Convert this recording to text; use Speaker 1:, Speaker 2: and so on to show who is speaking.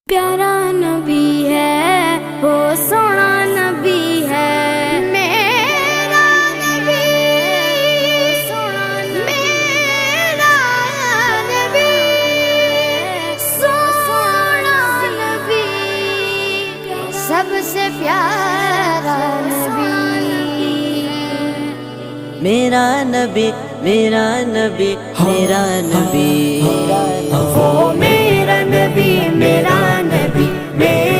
Speaker 1: प्यारा नबी है वो सोना नबी है मेरा नबी सोना मेरा नबी सोना नबी सबसे प्यारा नबी
Speaker 2: मेरा नबी मेरा नबी मेरा नबी
Speaker 1: वो मेरा नबी मेरा नबी मेरा